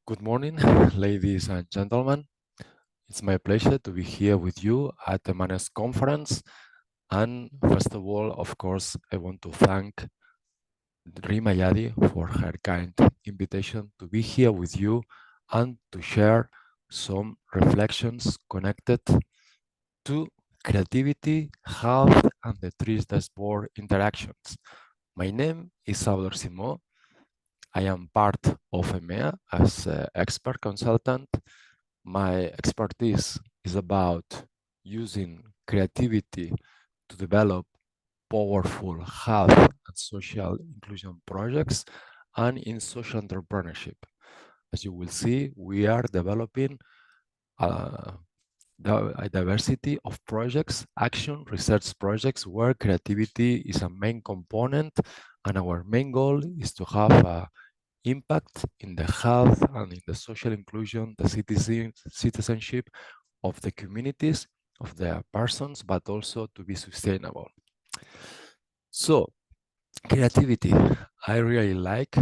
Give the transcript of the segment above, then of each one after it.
Good morning, ladies and gentlemen. It's my pleasure to be here with you at the Emanes conference. And first of all, of course, I want to thank Rima Yadi for her kind invitation to be here with you and to share some reflections connected to creativity, health, and the three dashboard interactions. My name is Salvador Simó. I am part of EMEA as an expert consultant. My expertise is about using creativity to develop powerful health and social inclusion projects and in social entrepreneurship. As you will see, we are developing a diversity of projects, action research projects where creativity is a main component, and our main goal is to have a impact in the health and in the social inclusion, the citizenship of the communities, of the persons, but also to be sustainable. So, creativity. I really like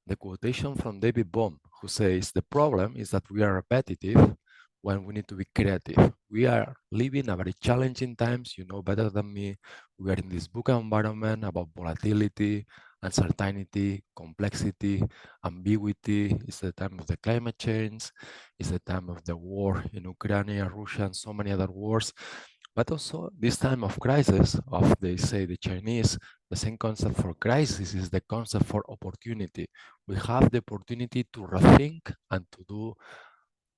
the quotation from David Bohm, who says, the problem is that we are repetitive when we need to be creative. We are living a very challenging times, you know better than me. We are in this book environment about volatility, uncertainty, complexity, ambiguity. It's the time of the climate change. It's the time of the war in Ukraine, Russia, and so many other wars. But also this time of crisis, of they say the Chinese, the same concept for crisis is the concept for opportunity. We have the opportunity to rethink and to do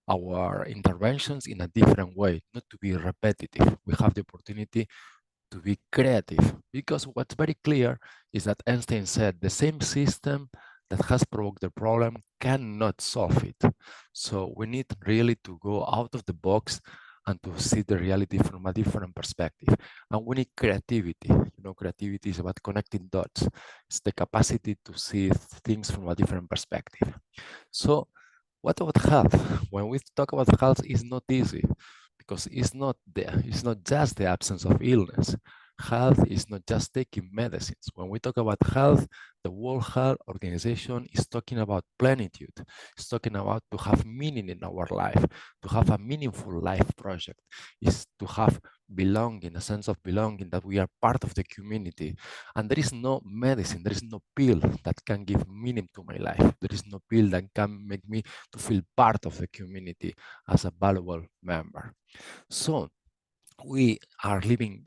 our interventions in a different way, not to be repetitive. We have the opportunity to be creative, because what's very clear is that Einstein said the same system that has provoked the problem cannot solve it. So we need really to go out of the box and to see the reality from a different perspective. And we need creativity. You know, creativity is about connecting dots. It's the capacity to see things from a different perspective. So what about health? When we talk about health, it's not easy because it's not just the absence of illness. Health is not just taking medicines. When we talk about health, the World Health Organization is talking about plenitude. It's talking about to have meaning in our life, to have a meaningful life project, is to have belonging, a sense of belonging, that we are part of the community. And there is no medicine, there is no pill that can give meaning to my life. There is no pill that can make me to feel part of the community as a valuable member. So we are living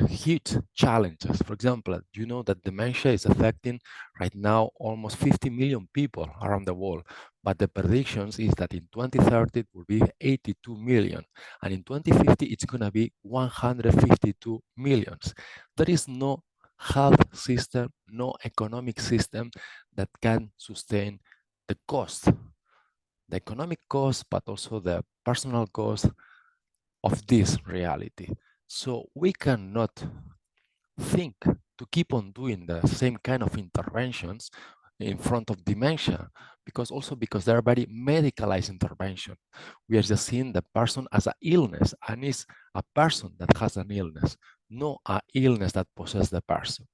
huge challenges. For example, you know that dementia is affecting right now almost 50 million people around the world, but the predictions is that in 2030 it will be 82 million, and in 2050 it's going to be 152 millions. There is no health system, no economic system that can sustain the cost, the economic cost, but also the personal cost of this reality. So we cannot think to keep on doing the same kind of interventions in front of dementia, because they're very medicalized intervention. We are just seeing the person as an illness, and it's a person that has an illness, not an illness that possesses the person.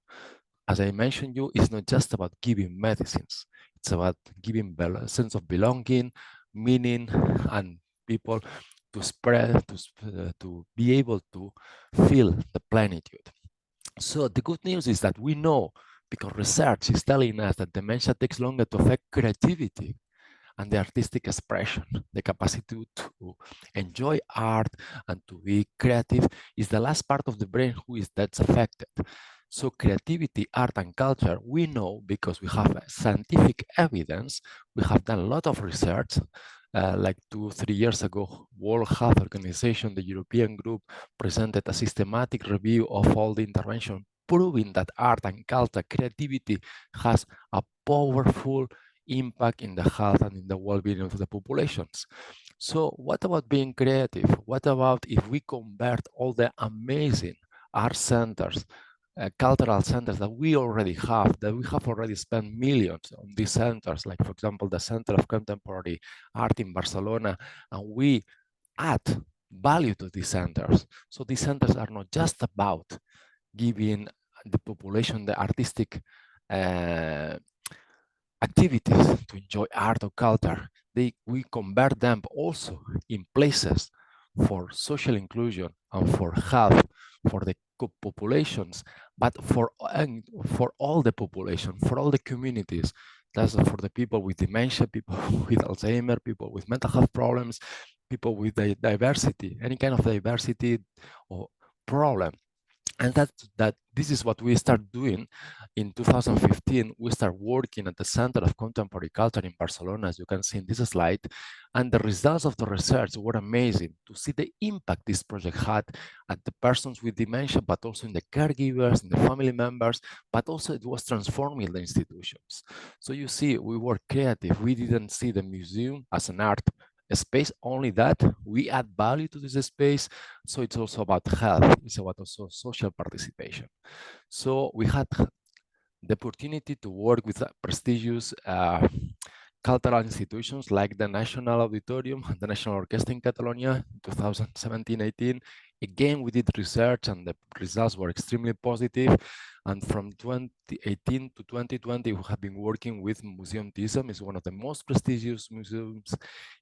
As I mentioned you, it's not just about giving medicines. It's about giving a sense of belonging, meaning, and people to spread, to be able to feel the plenitude. So the good news is that we know, because research is telling us, that dementia takes longer to affect creativity and the artistic expression. The capacity to enjoy art and to be creative is the last part of the brain that's affected. So creativity, art, and culture, we know because we have scientific evidence. We have done a lot of research. Like 2-3 years ago, World Health Organization, the European group, presented a systematic review of all the intervention, proving that art and culture, creativity has a powerful impact in the health and in the well-being of the populations. So what about being creative? What about if we convert all the amazing art centers, cultural centers that we already have, that we have already spent millions on these centers, like for example, the Center of Contemporary Art in Barcelona, and we add value to these centers. So these centers are not just about giving the population the artistic activities to enjoy art or culture. We convert them also in places for social inclusion and for health, for the populations, but for all the population, for all the communities. That's for the people with dementia, people with Alzheimer, people with mental health problems, people with diversity, any kind of diversity or problem. And that this is what we start doing in 2015. We start working at the Center of Contemporary Culture in Barcelona, as you can see in this slide. And the results of the research were amazing to see the impact this project had at the persons with dementia, but also in the caregivers, in the family members, but also it was transforming the institutions. So you see, we were creative. We didn't see the museum as an art space, only that we add value to this space. So it's also about health, it's about also social participation. So we had the opportunity to work with prestigious cultural institutions like the National Auditorium and the National Orchestra in Catalonia in 2017-18. Again, we did research and the results were extremely positive. And from 2018 to 2020, we have been working with Museum Thyssen. It's one of the most prestigious museums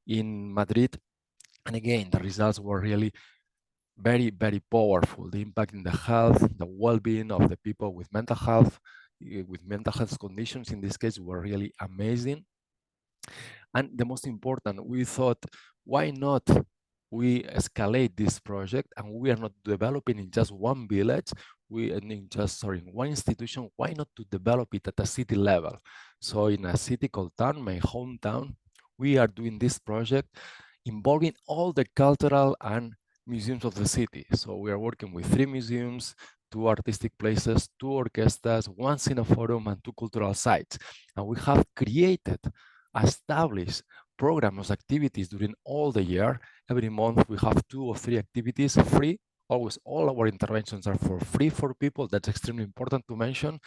in Madrid. And again, the results were really very, very powerful. The impact in the health, the well-being of the people with mental health conditions in this case were really amazing. And the most important, we thought, why not we escalate this project and we are not developing in just one village, in one institution, why not to develop it at a city level? So in a city called Tarn, my hometown, we are doing this project involving all the cultural and museums of the city. So we are working with 3 museums, 2 artistic places, 2 orchestras, 1 cineforum, and 2 cultural sites. And we have created, established programs, activities during all the year. Every month we have 2 or 3 activities free. Always, all our interventions are for free for people. That's extremely important to mention.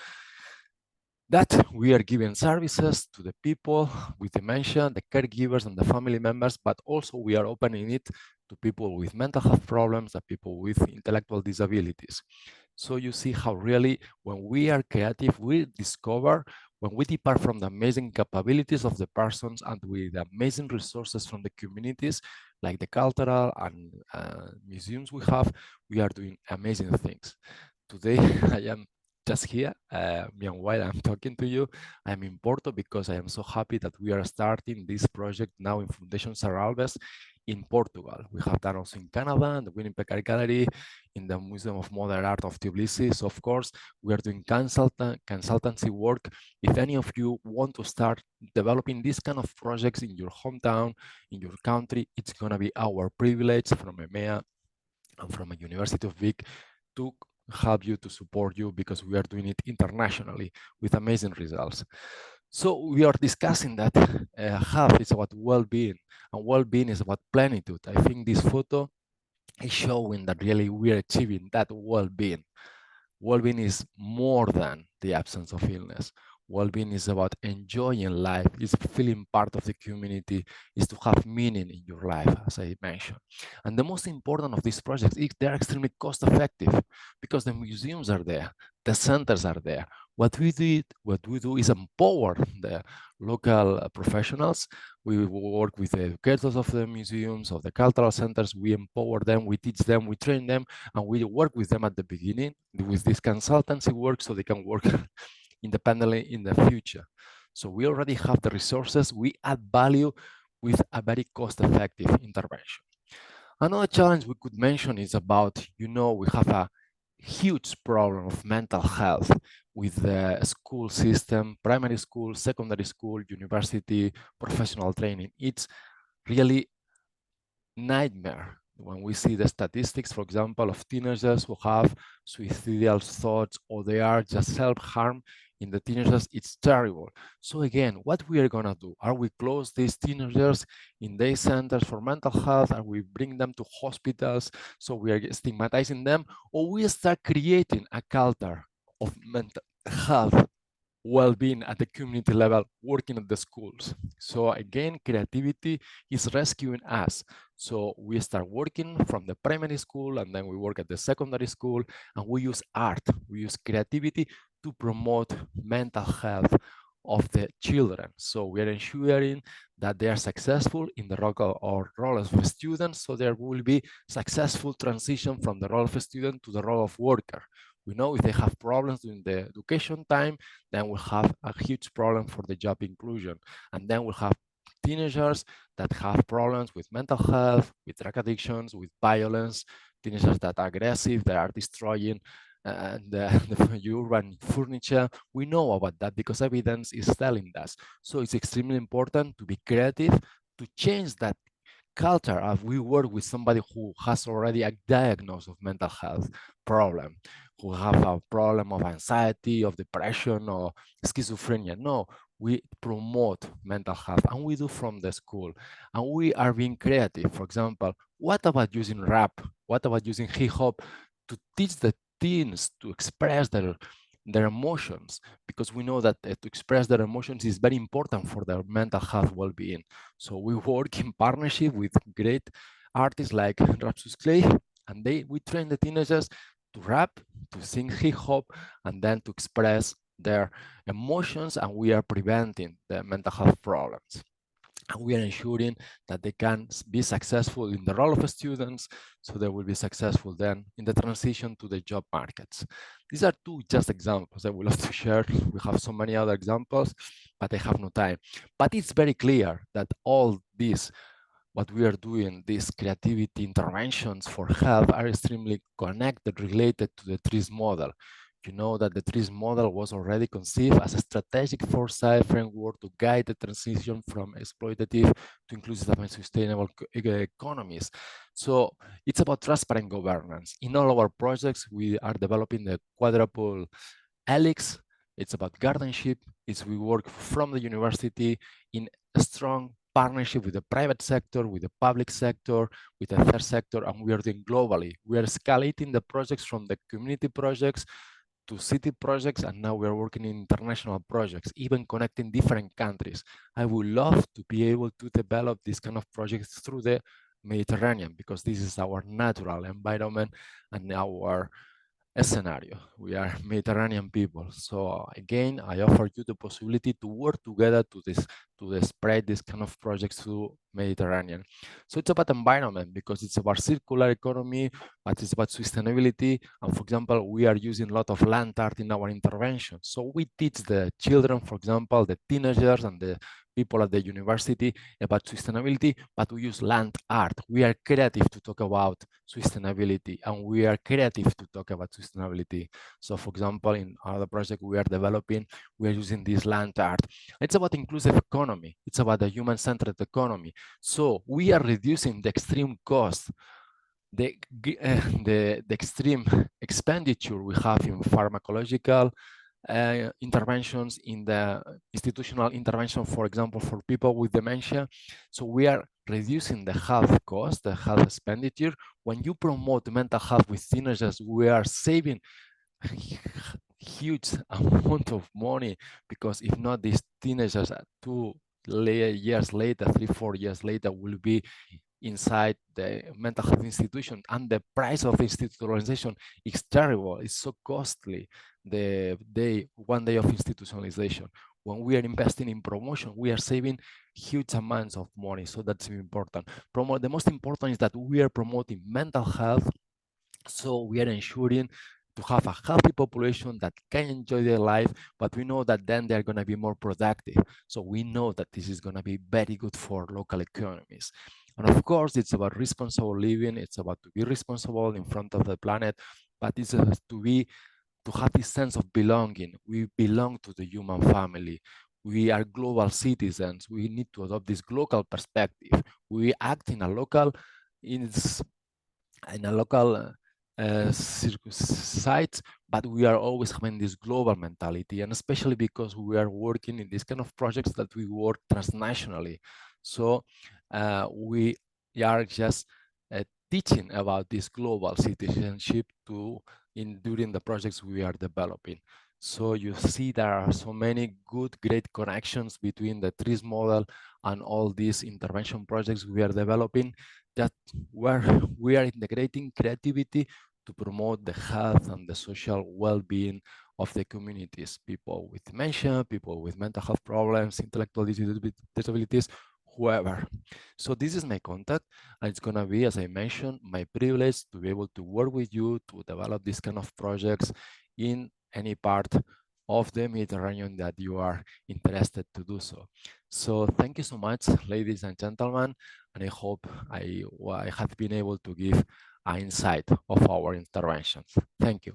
That we are giving services to the people with dementia, the caregivers and the family members, but also we are opening it to people with mental health problems and people with intellectual disabilities. So you see how really when we are creative, we discover, when we depart from the amazing capabilities of the persons and with the amazing resources from the communities, like the cultural and museums we have, we are doing amazing things. Today, I am just here, meanwhile I'm talking to you. I'm in Porto because I am so happy that we are starting this project now in Fundación Serralves in Portugal. We have done also in Canada, in the Winnipeg Art Gallery, in the Museum of Modern Art of Tbilisi. So of course, we are doing consultancy work. If any of you want to start developing these kind of projects in your hometown, in your country, it's gonna be our privilege from EMEA and from a University of Vic to help you, to support you, because we are doing it internationally with amazing results. So we are discussing that health is about well-being, and well-being is about plenitude. I think this photo is showing that really we are achieving that well-being. Well-being is more than the absence of illness. Well-being is about enjoying life, is feeling part of the community, is to have meaning in your life, as I mentioned. And the most important of these projects is they're extremely cost-effective because the museums are there, the centers are there. What we do is empower the local professionals. We work with the educators of the museums, of the cultural centers. We empower them, we teach them, we train them, and we work with them at the beginning with this consultancy work so they can work independently in the future. So we already have the resources. We add value with a very cost-effective intervention. Another challenge we could mention is about, we have a huge problem of mental health with the school system, primary school, secondary school, university, professional training. It's really nightmare when we see the statistics, for example, of teenagers who have suicidal thoughts or they are just self-harm in the teenagers. It's terrible. So again, what we are gonna do? Are we close these teenagers in day centers for mental health? Are we bring them to hospitals so we are stigmatizing them? Or we start creating a culture of mental health, well-being at the community level, working at the schools? So again, creativity is rescuing us. So we start working from the primary school and then we work at the secondary school and we use art, we use creativity to promote mental health of the children. So we are ensuring that they are successful in the role of a student, so there will be successful transition from the role of a student to the role of worker. We know if they have problems during the education time, then we'll have a huge problem for the job inclusion. And then we'll have teenagers that have problems with mental health, with drug addictions, with violence, teenagers that are aggressive, that are destroying the urban furniture. We know about that because evidence is telling us. So it's extremely important to be creative, to change that culture of we work with somebody who has already a diagnosis of mental health problem, who have a problem of anxiety, of depression, or schizophrenia. No, we promote mental health, and we do from the school. And we are being creative. For example, what about using rap? What about using hip hop to teach the teens to express their emotions, because we know that to express their emotions is very important for their mental health well-being. So we work in partnership with great artists like Rapsus Clay, and we train the teenagers to rap, to sing hip hop, and then to express their emotions, and we are preventing the mental health problems. And we are ensuring that they can be successful in the role of students, so they will be successful then in the transition to the job markets. These are two just examples I would love to share. We have so many other examples, but I have no time. But it's very clear that all this, what we are doing, these creativity interventions for health, are extremely connected, related to the TRIS model. You know that the TRIS model was already conceived as a strategic foresight framework to guide the transition from exploitative to inclusive and sustainable economies. So it's about transparent governance. In all our projects, we are developing the quadruple helix. It's about guardianship. We work from the university in a strong partnership with the private sector, with the public sector, with the third sector, and we are doing globally. We are escalating the projects from the community projects to city projects, and now we are working in international projects, even connecting different countries. I would love to be able to develop this kind of projects through the Mediterranean, because this is our natural environment and our scenario. We are Mediterranean people. So again, I offer you the possibility to work together to spread this kind of projects through Mediterranean. So it's about environment, because it's about circular economy, but it's about sustainability. And for example, we are using a lot of land art in our intervention. So we teach the children, for example, the teenagers and the people at the university about sustainability, but we use land art. We are creative to talk about sustainability, and we are creative to talk about sustainability. So for example, in other project we are developing, we are using this land art. It's about inclusive economy. It's about a human-centered economy. So we are reducing the extreme cost, the extreme expenditure we have in pharmacological interventions, in the institutional intervention, for example, for people with dementia. So we are reducing the health cost, the health expenditure. When you promote mental health with teenagers, we are saving huge amount of money, because if not, these teenagers 2 years later, 3-4 years later, will be inside the mental health institution, and the price of institutionalization is terrible. It's so costly, the 1 day of institutionalization. When we are investing in promotion, we are saving huge amounts of money. So that's important. The most important is that we are promoting mental health, so we are ensuring to have a healthy population that can enjoy their life, but we know that then they're going to be more productive. So we know that this is going to be very good for local economies. And of course, it's about responsible living. It's about to be responsible in front of the planet, but it's to have this sense of belonging. We belong to the human family. We are global citizens. We need to adopt this global perspective. We act in a local, in a local sites, but we are always having this global mentality, and especially because we are working in this kind of projects that we work transnationally. So we are just teaching about this global citizenship during the projects we are developing. So you see there are so many good, great connections between the TRIS model and all these intervention projects we are developing, that where we are integrating creativity to promote the health and the social well-being of the communities, people with dementia, people with mental health problems, intellectual disabilities, whoever. So this is my contact, and it's gonna be, as I mentioned, my privilege to be able to work with you to develop this kind of projects in any part of the Mediterranean that you are interested to do so. So thank you so much, ladies and gentlemen, and I hope I have been able to give an insight of our interventions. Thank you.